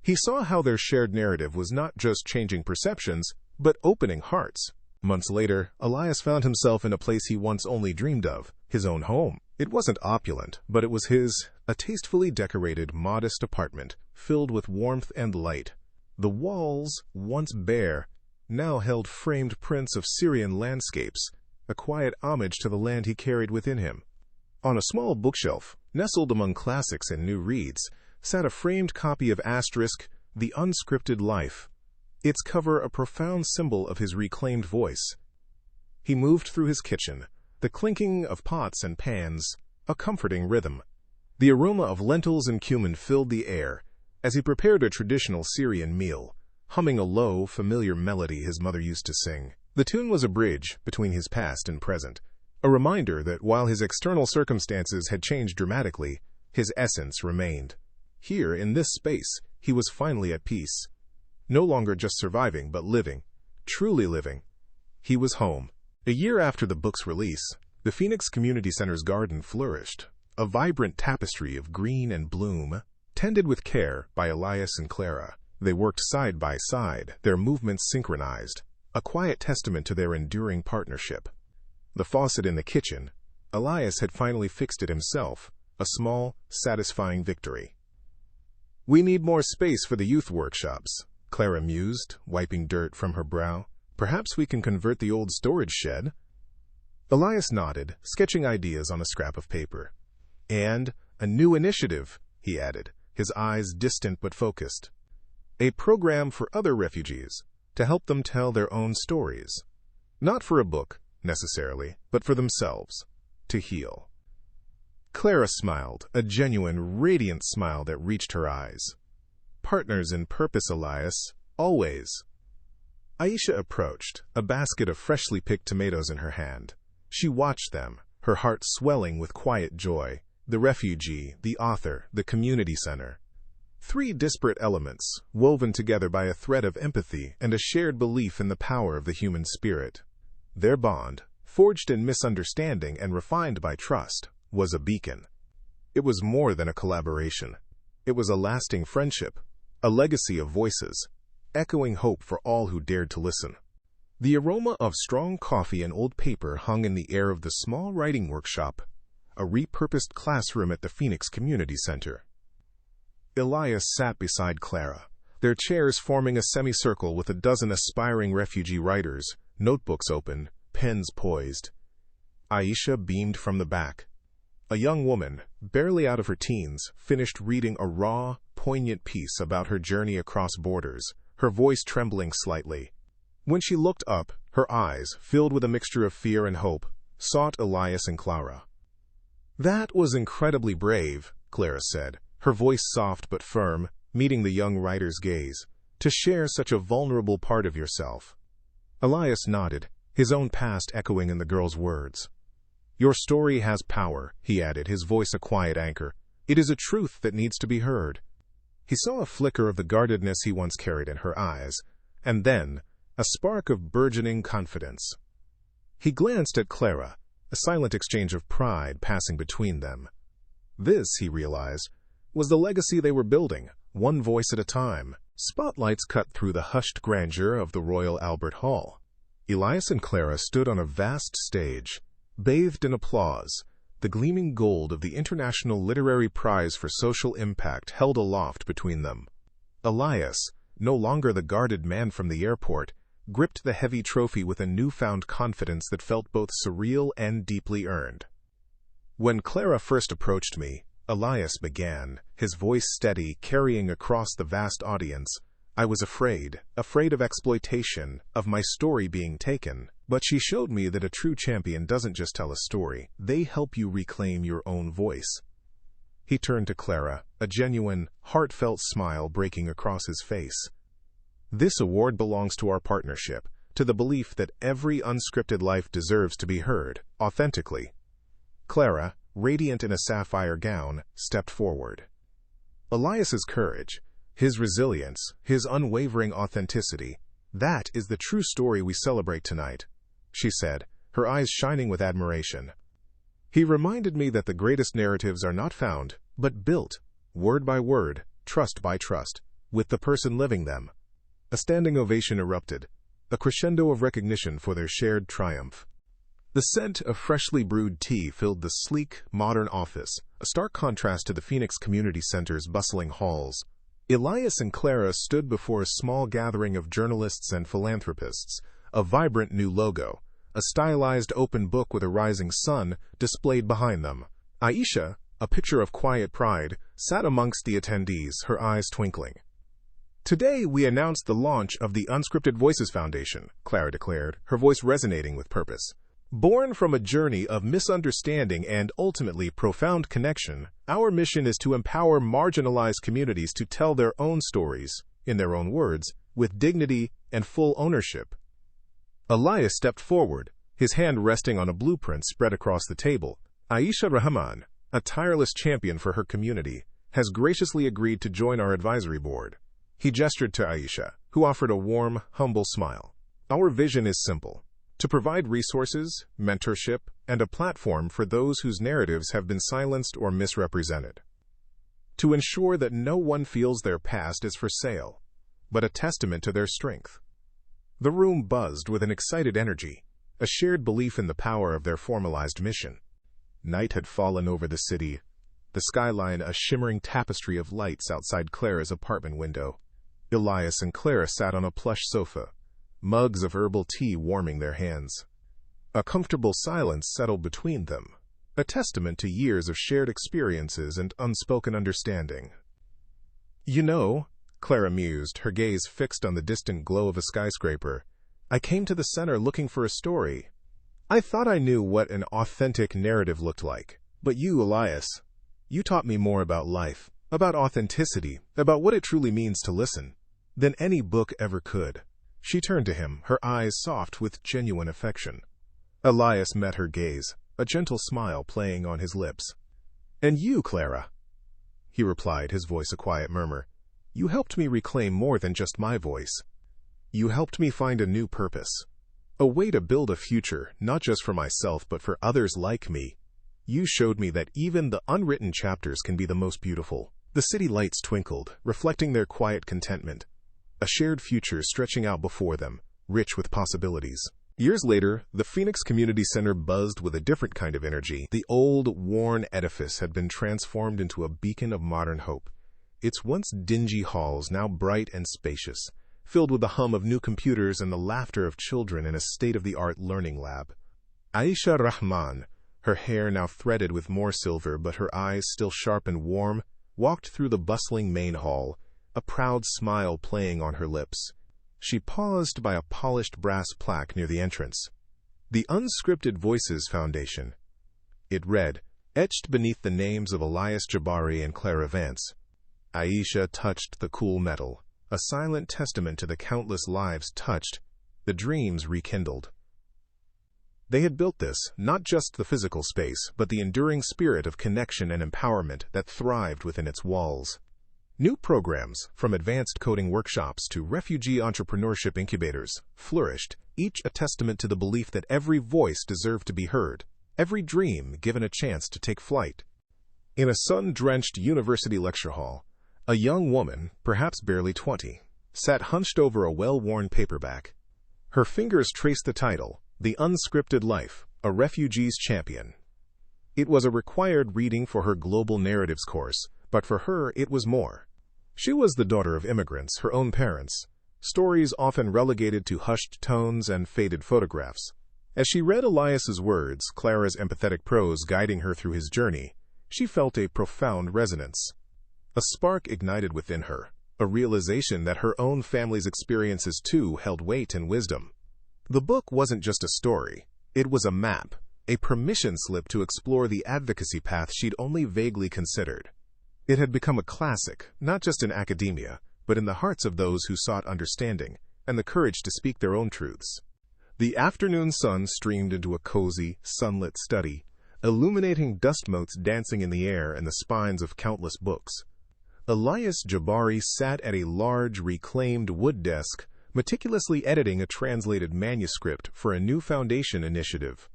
He saw how their shared narrative was not just changing perceptions, but opening hearts. Months later, Elias found himself in a place he once only dreamed of, his own home. It wasn't opulent, but it was his, a tastefully decorated, modest apartment, filled with warmth and light. The walls, once bare, now held framed prints of Syrian landscapes, a quiet homage to the land he carried within him. On a small bookshelf, nestled among classics and new reads, sat a framed copy of The Unscripted Life, its cover a profound symbol of his reclaimed voice. He moved through his kitchen, the clinking of pots and pans, a comforting rhythm. The aroma of lentils and cumin filled the air as he prepared a traditional Syrian meal, humming a low, familiar melody his mother used to sing. The tune was a bridge between his past and present, a reminder that while his external circumstances had changed dramatically, his essence remained. Here, in this space, he was finally at peace. No longer just surviving, but living, truly living. He was home. A year after the book's release, the Phoenix Community Center's garden flourished, a vibrant tapestry of green and bloom, tended with care by Elias and Clara. They worked side by side, their movements synchronized, a quiet testament to their enduring partnership. The faucet in the kitchen, Elias had finally fixed it himself, a small, satisfying victory. "We need more space for the youth workshops," Clara mused, wiping dirt from her brow. "Perhaps we can convert the old storage shed." Elias nodded, sketching ideas on a scrap of paper. "And a new initiative," he added, his eyes distant but focused. "A program for other refugees, to help them tell their own stories. Not for a book, necessarily, but for themselves, to heal." Clara smiled, a genuine, radiant smile that reached her eyes. "Partners in purpose, Elias, always." Aisha approached, a basket of freshly picked tomatoes in her hand. She watched them, her heart swelling with quiet joy. The refugee, the author, the community center. Three disparate elements, woven together by a thread of empathy and a shared belief in the power of the human spirit. Their bond, forged in misunderstanding and refined by trust, was a beacon. It was more than a collaboration. It was a lasting friendship, a legacy of voices, echoing hope for all who dared to listen. The aroma of strong coffee and old paper hung in the air of the small writing workshop, a repurposed classroom at the Phoenix Community Center. Elias sat beside Clara, their chairs forming a semicircle with a dozen aspiring refugee writers, notebooks open, pens poised. Aisha beamed from the back. A young woman, barely out of her teens, finished reading a raw, poignant piece about her journey across borders, her voice trembling slightly. When she looked up, her eyes, filled with a mixture of fear and hope, sought Elias and Clara. "That was incredibly brave," Clara said, her voice soft but firm, meeting the young writer's gaze, "to share such a vulnerable part of yourself." Elias nodded, his own past echoing in the girl's words. "Your story has power," he added, his voice a quiet anchor. "It is a truth that needs to be heard." He saw a flicker of the guardedness he once carried in her eyes, and then a spark of burgeoning confidence. He glanced at Clara, a silent exchange of pride passing between them. This, he realized, was the legacy they were building, one voice at a time. Spotlights cut through the hushed grandeur of the Royal Albert Hall. Elias and Clara stood on a vast stage, bathed in applause, the gleaming gold of the International Literary Prize for Social Impact held aloft between them. Elias, no longer the guarded man from the airport, gripped the heavy trophy with a newfound confidence that felt both surreal and deeply earned. "When Clara first approached me," Elias began, his voice steady, carrying across the vast audience, "I was afraid of exploitation, of my story being taken. But she showed me that a true champion doesn't just tell a story, they help you reclaim your own voice." He turned to Clara, a genuine, heartfelt smile breaking across his face. "This award belongs to our partnership, to the belief that every unscripted life deserves to be heard, authentically. Clara, radiant in a sapphire gown, stepped forward. Elias's courage, his resilience, his unwavering authenticity, that is the true story we celebrate tonight, she said, her eyes shining with admiration. He reminded me that the greatest narratives are not found, but built, word by word, trust by trust, with the person living them. A standing ovation erupted, a crescendo of recognition for their shared triumph. The scent of freshly brewed tea filled the sleek, modern office, a stark contrast to the Phoenix Community Center's bustling halls. Elias and Clara stood before a small gathering of journalists and philanthropists, a vibrant new logo, a stylized open book with a rising sun, displayed behind them. Aisha, a picture of quiet pride, sat amongst the attendees, her eyes twinkling. "Today we announce the launch of the Unscripted Voices Foundation," Clara declared, her voice resonating with purpose. "Born from a journey of misunderstanding and ultimately profound connection, our mission is to empower marginalized communities to tell their own stories, in their own words, with dignity and full ownership." Elias stepped forward, his hand resting on a blueprint spread across the table. Aisha Rahman, a tireless champion for her community, has graciously agreed to join our advisory board. He gestured to Aisha, who offered a warm, humble smile. "Our vision is simple: to provide resources, mentorship, and a platform for those whose narratives have been silenced or misrepresented. To ensure that no one feels their past is for sale, but a testament to their strength." The room buzzed with an excited energy, a shared belief in the power of their formalized mission. Night had fallen over the city, the skyline a shimmering tapestry of lights outside Clara's apartment window. Elias and Clara sat on a plush sofa, mugs of herbal tea warming their hands. A comfortable silence settled between them, a testament to years of shared experiences and unspoken understanding. "You know," Clara mused, her gaze fixed on the distant glow of a skyscraper, "I came to the center looking for a story. I thought I knew what an authentic narrative looked like. But you, Elias, you taught me more about life, about authenticity, about what it truly means to listen, than any book ever could." She turned to him, her eyes soft with genuine affection. Elias met her gaze, a gentle smile playing on his lips. "And you, Clara," he replied, his voice a quiet murmur. "You helped me reclaim more than just my voice. You helped me find a new purpose, a way to build a future, not just for myself but for others like me. You showed me that even the unwritten chapters can be the most beautiful." The city lights twinkled, reflecting their quiet contentment, a shared future stretching out before them, rich with possibilities. Years later, the Phoenix Community Center buzzed with a different kind of energy. The old, worn edifice had been transformed into a beacon of modern hope. Its once dingy halls now bright and spacious, filled with the hum of new computers and the laughter of children in a state-of-the-art learning lab. Aisha Rahman, her hair now threaded with more silver but her eyes still sharp and warm, walked through the bustling main hall, a proud smile playing on her lips. She paused by a polished brass plaque near the entrance. "The Unscripted Voices Foundation." It read, etched beneath the names of Elias Jabari and Clara Vance. Aisha touched the cool metal, a silent testament to the countless lives touched, the dreams rekindled. They had built this, not just the physical space, but the enduring spirit of connection and empowerment that thrived within its walls. New programs, from advanced coding workshops to refugee entrepreneurship incubators, flourished, each a testament to the belief that every voice deserved to be heard, every dream given a chance to take flight. In a sun-drenched university lecture hall, a young woman, perhaps barely 20, sat hunched over a well-worn paperback. Her fingers traced the title, "The Unscripted Life, A Refugee's Champion." It was a required reading for her Global Narratives course, but for her it was more. She was the daughter of immigrants, her own parents, stories often relegated to hushed tones and faded photographs. As she read Elias's words, Clara's empathetic prose guiding her through his journey, she felt a profound resonance. A spark ignited within her, a realization that her own family's experiences too held weight and wisdom. The book wasn't just a story, it was a map, a permission slip to explore the advocacy path she'd only vaguely considered. It had become a classic, not just in academia, but in the hearts of those who sought understanding, and the courage to speak their own truths. The afternoon sun streamed into a cozy, sunlit study, illuminating dust motes dancing in the air and the spines of countless books. Elias Jabari sat at a large, reclaimed wood desk, meticulously editing a translated manuscript for a new foundation initiative.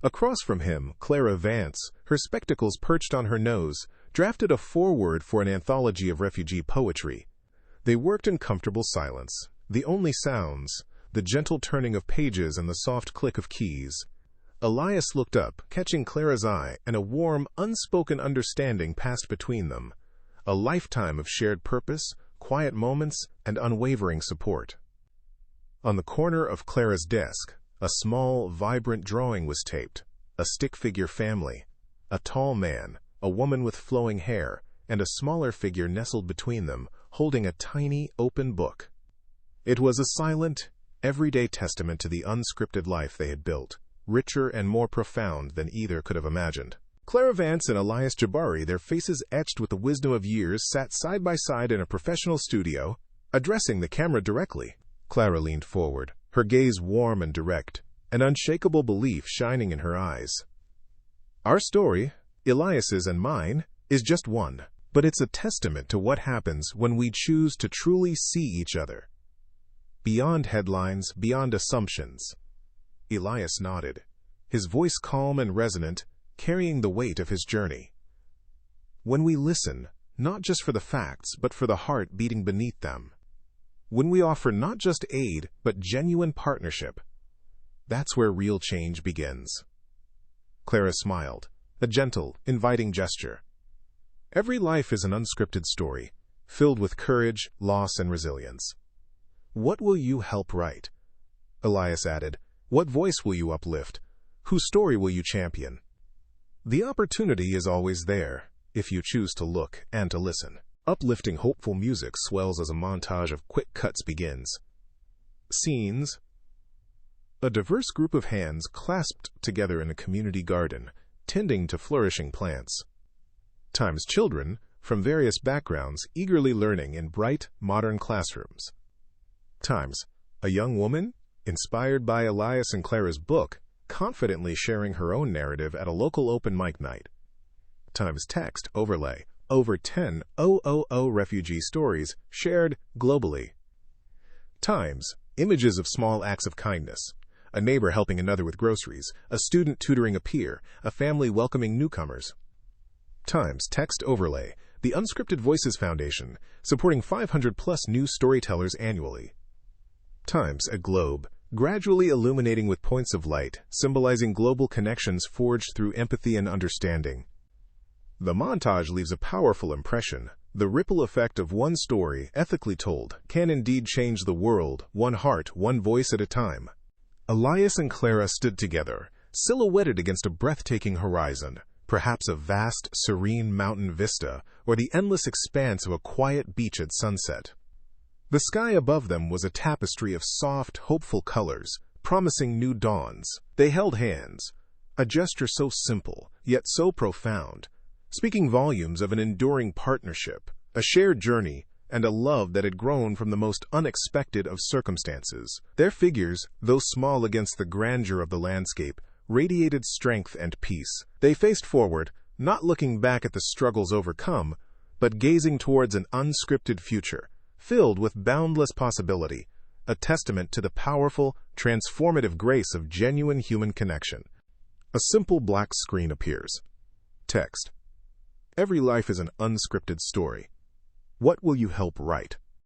Across from him, Clara Vance, her spectacles perched on her nose, drafted a foreword for an anthology of refugee poetry. They worked in comfortable silence, the only sounds, the gentle turning of pages and the soft click of keys. Elias looked up, catching Clara's eye, and a warm, unspoken understanding passed between them. A lifetime of shared purpose, quiet moments, and unwavering support. On the corner of Clara's desk, a small, vibrant drawing was taped. A stick-figure family. A tall man, a woman with flowing hair, and a smaller figure nestled between them, holding a tiny, open book. It was a silent, everyday testament to the unscripted life they had built, richer and more profound than either could have imagined. Clara Vance and Elias Jabari, their faces etched with the wisdom of years, sat side by side in a professional studio, addressing the camera directly. Clara leaned forward, her gaze warm and direct, an unshakable belief shining in her eyes. Our story, Elias's and mine, is just one, but it's a testament to what happens when we choose to truly see each other. Beyond headlines, beyond assumptions. Elias nodded, his voice calm and resonant, carrying the weight of his journey. When we listen, not just for the facts, but for the heart beating beneath them. When we offer not just aid, but genuine partnership, that's where real change begins. Clara smiled, a gentle, inviting gesture. Every life is an unscripted story, filled with courage, loss, and resilience. What will you help write? Elias added, what voice will you uplift? Whose story will you champion? The opportunity is always there, if you choose to look and to listen. Uplifting, hopeful music swells as a montage of quick cuts begins. Scenes. A diverse group of hands clasped together in a community garden, tending to flourishing plants. Times children, from various backgrounds, eagerly learning in bright, modern classrooms. Times a young woman, inspired by Elias and Clara's book, confidently sharing her own narrative at a local open mic night. Times text overlay, over 10,000 refugee stories shared globally. Times images of small acts of kindness, a neighbor helping another with groceries, a student tutoring a peer, a family welcoming newcomers. Times text overlay, the Unscripted Voices Foundation, supporting 500+ new storytellers annually. Times a globe, gradually illuminating with points of light, symbolizing global connections forged through empathy and understanding. The montage leaves a powerful impression. The ripple effect of one story, ethically told, can indeed change the world, one heart, one voice at a time. Elias and Clara stood together, silhouetted against a breathtaking horizon, perhaps a vast, serene mountain vista, or the endless expanse of a quiet beach at sunset. The sky above them was a tapestry of soft, hopeful colors, promising new dawns. They held hands, a gesture so simple, yet so profound, speaking volumes of an enduring partnership, a shared journey, and a love that had grown from the most unexpected of circumstances. Their figures, though small against the grandeur of the landscape, radiated strength and peace. They faced forward, not looking back at the struggles overcome, but gazing towards an unscripted future, filled with boundless possibility, a testament to the powerful, transformative grace of genuine human connection. A simple black screen appears. Text. Every life is an unscripted story. What will you help write?